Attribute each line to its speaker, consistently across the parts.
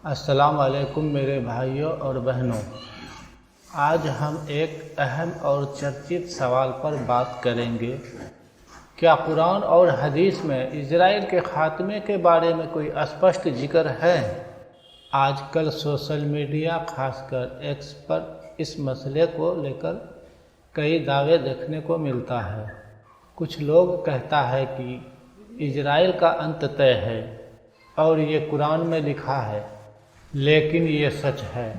Speaker 1: السلام علیکم میرے بھائیوں اور بہنوں، آج ہم ایک اہم اور چرچت سوال پر بات کریں گے۔ کیا قرآن اور حدیث میں اسرائیل کے خاتمے کے بارے میں کوئی اسپشٹ ذکر ہے؟ آج کل سوشل میڈیا خاص کر ایکس پر اس مسئلے کو لے کر کئی دعوے دیکھنے کو ملتا ہے۔ کچھ لوگ کہتا ہے کہ اسرائیل کا انت طے ہے اور یہ قرآن میں لکھا ہے، لیکن یہ سچ ہے؟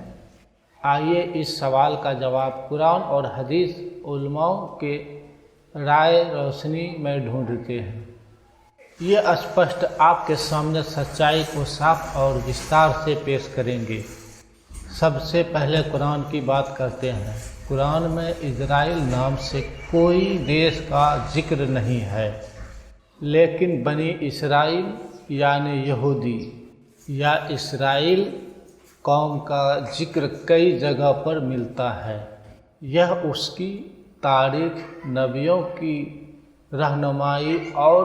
Speaker 1: آئیے اس سوال کا جواب قرآن اور حدیث علماء کے رائے روشنی میں ڈھونڈتے ہیں۔ یہ اسپشٹ آپ کے سامنے سچائی کو صاف اور وستار سے پیش کریں گے۔ سب سے پہلے قرآن کی بات کرتے ہیں۔ قرآن میں اسرائیل نام سے کوئی دیش کا ذکر نہیں ہے، لیکن بنی اسرائیل یعنی یہودی یا اسرائیل قوم کا ذکر کئی جگہ پر ملتا ہے۔ یہ اس کی تاریخ، نبیوں کی رہنمائی اور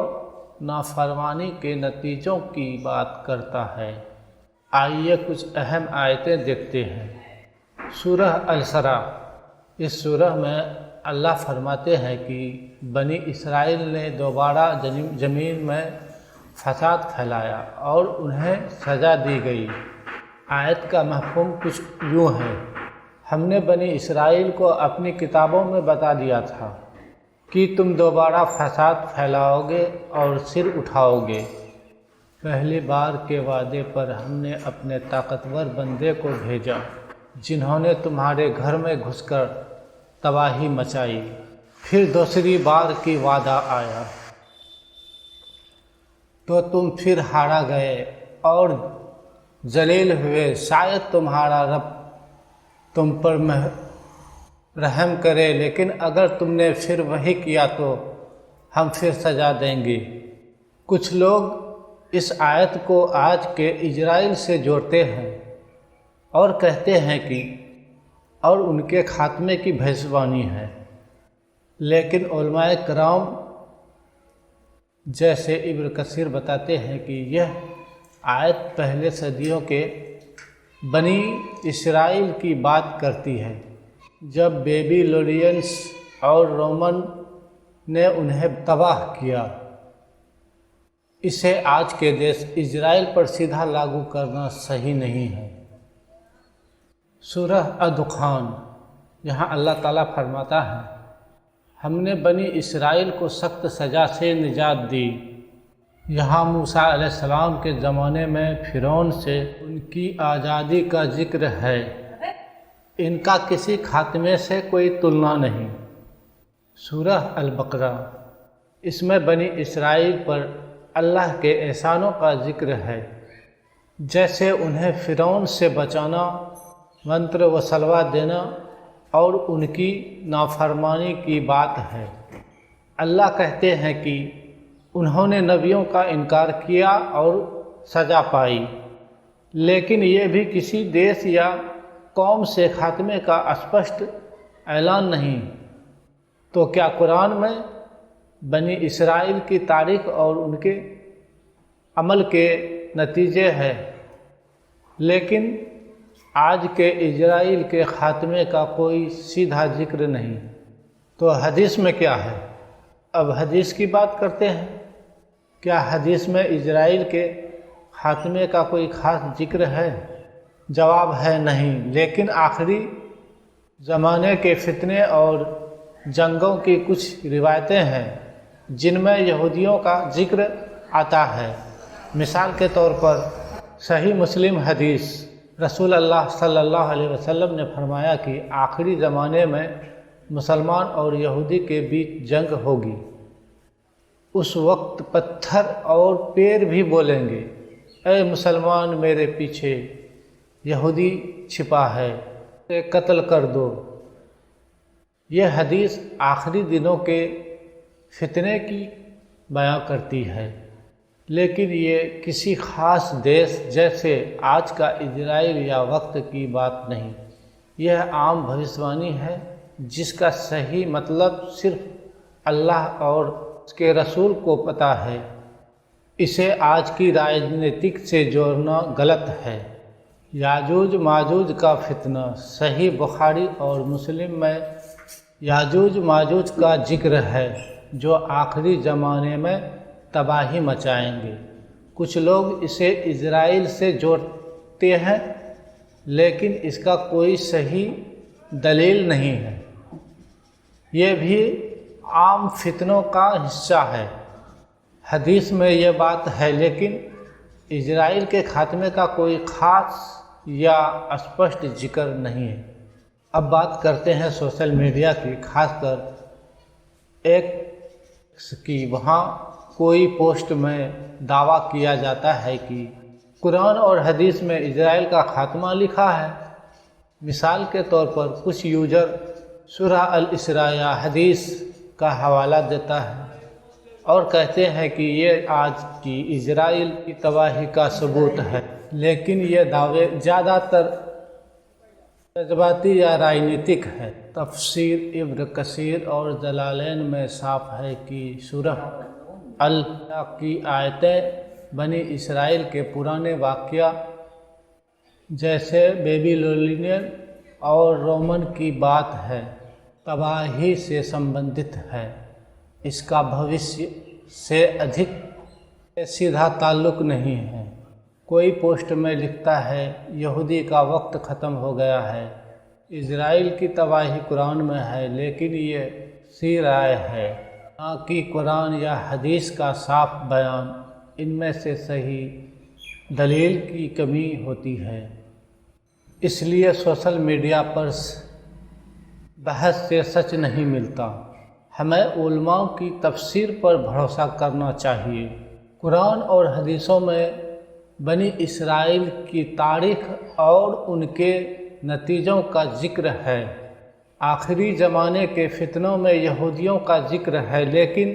Speaker 1: نافرمانی کے نتیجوں کی بات کرتا ہے۔ آئیے کچھ اہم آیتیں دیکھتے ہیں۔ سورہ الاسراء، اس سورہ میں اللہ فرماتے ہیں کہ بنی اسرائیل نے دوبارہ زمین میں فساد پھیلایا اور انہیں سزا دی گئی۔ آیت کا مفہوم کچھ یوں ہے: ہم نے بنی اسرائیل کو اپنی کتابوں میں بتا دیا تھا کہ تم دوبارہ فساد پھیلاؤ گے اور سر اٹھاؤ گے۔ پہلی بار کے وعدے پر ہم نے اپنے طاقتور بندے کو بھیجا، جنہوں نے تمہارے گھر میں گھس کر تباہی مچائی۔ پھر دوسری بار کی وعدہ آیا تو تم پھر ہارا گئے اور ذلیل ہوئے۔ شاید تمہارا رب تم پر رحم کرے، لیکن اگر تم نے پھر وہی کیا تو ہم پھر سزا دیں گے۔ کچھ لوگ اس آیت کو آج کے اسرائیل سے جوڑتے ہیں اور کہتے ہیں کہ اور ان کے خاتمے کی بھوشوانی ہے، لیکن علماء کرام جیسے ابن کثیر بتاتے ہیں کہ یہ آیت پہلے صدیوں کے بنی اسرائیل کی بات کرتی ہے، جب بیبیلونینز اور رومن نے انہیں تباہ کیا۔ اسے آج کے دیش اسرائیل پر سیدھا لاگو کرنا صحیح نہیں ہے۔ سورہ الدخان، یہاں اللہ تعالیٰ فرماتا ہے: ہم نے بنی اسرائیل کو سخت سزا سے نجات دی۔ یہاں موسیٰ علیہ السلام کے زمانے میں فرعون سے ان کی آزادی کا ذکر ہے۔ ان کا کسی خاتمے سے کوئی تلنا نہیں۔ سورہ البقرہ، اس میں بنی اسرائیل پر اللہ کے احسانوں کا ذکر ہے، جیسے انہیں فرعون سے بچانا، منتر و سلوہ دینا اور ان کی نافرمانی کی بات ہے۔ اللہ کہتے ہیں کہ انہوں نے نبیوں کا انکار کیا اور سزا پائی، لیکن یہ بھی کسی دیش یا قوم سے خاتمے کا اسپشٹ اعلان نہیں۔ تو کیا قرآن میں بنی اسرائیل کی تاریخ اور ان کے عمل کے نتیجے ہے، لیکن آج کے اسرائیل کے خاتمے کا کوئی سیدھا ذکر نہیں؟ تو حدیث میں کیا ہے؟ اب حدیث کی بات کرتے ہیں۔ کیا حدیث میں اسرائیل کے خاتمے کا کوئی خاص ذکر ہے؟ جواب ہے نہیں، لیکن آخری زمانے کے فتنے اور جنگوں کی کچھ روایتیں ہیں جن میں یہودیوں کا ذکر آتا ہے۔ مثال کے طور پر صحیح مسلم حدیث، رسول اللہ صلی اللہ علیہ وسلم نے فرمایا کہ آخری زمانے میں مسلمان اور یہودی کے بیچ جنگ ہوگی۔ اس وقت پتھر اور پیڑ بھی بولیں گے: اے مسلمان، میرے پیچھے یہودی چھپا ہے، اسے قتل کر دو۔ یہ حدیث آخری دنوں کے فتنے کی بیان کرتی ہے، لیکن یہ کسی خاص دیش جیسے آج کا اسرائیل یا وقت کی بات نہیں۔ یہ عام بھوشوانی ہے جس کا صحیح مطلب صرف اللہ اور اس کے رسول کو پتہ ہے۔ اسے آج کی راجنیتک سے جوڑنا غلط ہے۔ یاجوج ماجوج کا فتنہ۔ صحیح بخاری اور مسلم میں یاجوج ماجوج کا ذکر ہے جو آخری زمانے میں تباہی مچائیں گے۔ کچھ لوگ اسے اسرائیل سے جوڑتے ہیں لیکن اس کا کوئی صحیح دلیل نہیں ہے۔ یہ بھی عام فتنوں کا حصہ ہے۔ حدیث میں یہ بات ہے لیکن اسرائیل کے خاتمے کا کوئی خاص یا اسپشٹ ذکر نہیں ہے۔ اب بات کرتے ہیں سوشل میڈیا کی، خاص کر ایکس کی۔ وہاں کوئی پوسٹ میں دعویٰ کیا جاتا ہے کہ قرآن اور حدیث میں اسرائیل کا خاتمہ لکھا ہے۔ مثال کے طور پر کچھ یوزر سورہ الاسراء یا حدیث کا حوالہ دیتا ہے اور کہتے ہیں کہ یہ آج کی اسرائیل کی تباہی کا ثبوت ہے، لیکن یہ دعوے زیادہ تر جذباتی یا راجنیتک ہے۔ تفسیر ابن کثیر اور جلالین میں صاف ہے کہ سورہ الاسراء کی آیتیں بنی اسرائیل کے پرانے واقعہ جیسے بیبیلونین اور رومن کی بات ہے تباہی سے سمبندھت ہے۔ اس کا بھوشیہ سے ادھک سیدھا تعلق نہیں ہے۔ کوئی پوسٹ میں لکھتا ہے یہودی کا وقت ختم ہو گیا ہے، اسرائیل کی تباہی قرآن میں ہے، لیکن یہ سی رائے ہے نہ کہ قرآن یا حدیث کا صاف بیان۔ ان میں سے صحیح دلیل کی کمی ہوتی ہے، اس لیے سوشل میڈیا پر بحث سے سچ نہیں ملتا۔ ہمیں علماء کی تفسیر پر بھروسہ کرنا چاہیے۔ قرآن اور حدیثوں میں بنی اسرائیل کی تاریخ اور ان کے نتیجوں کا ذکر ہے۔ آخری زمانے کے فتنوں میں یہودیوں کا ذکر ہے، لیکن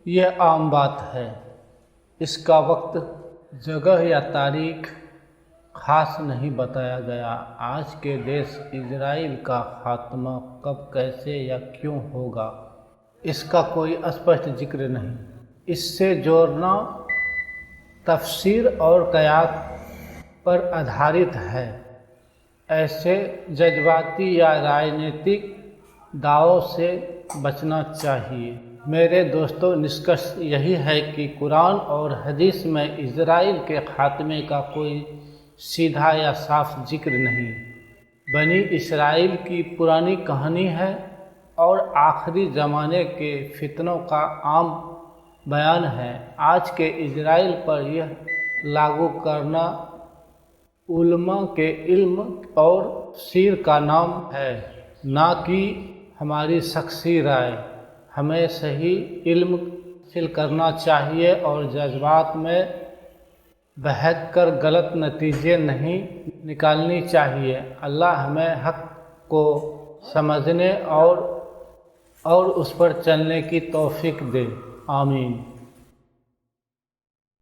Speaker 1: یہ عام بات ہے۔ اس کا وقت، جگہ یا تاریخ خاص نہیں بتایا گیا۔ آج کے دیش اسرائیل کا خاتمہ کب، کیسے یا کیوں ہوگا، اس کا کوئی اسپشٹ ذکر نہیں۔ اس سے جوڑنا تفسیر اور قیاس پر آدھارت ہے۔ ایسے جذباتی یا راجنیتک دعووں سے بچنا چاہیے۔ میرے دوستو، نسکش یہی ہے کہ قرآن اور حدیث میں اسرائیل کے خاتمے کا کوئی سیدھا یا صاف ذکر نہیں۔ بنی اسرائیل کی پرانی کہانی ہے اور آخری زمانے کے فتنوں کا عام بیان ہے۔ آج کے اسرائیل پر یہ لاگو کرنا علماء کے علم اور تفسیر کا نام ہے، نہ کہ ہماری شخصی رائے۔ ہمیں صحیح علم حاصل کرنا چاہیے اور جذبات میں بہک کر غلط نتیجے نہیں نکالنی چاہیے۔ اللہ ہمیں حق کو سمجھنے اور اس پر چلنے کی توفیق دے۔ آمین۔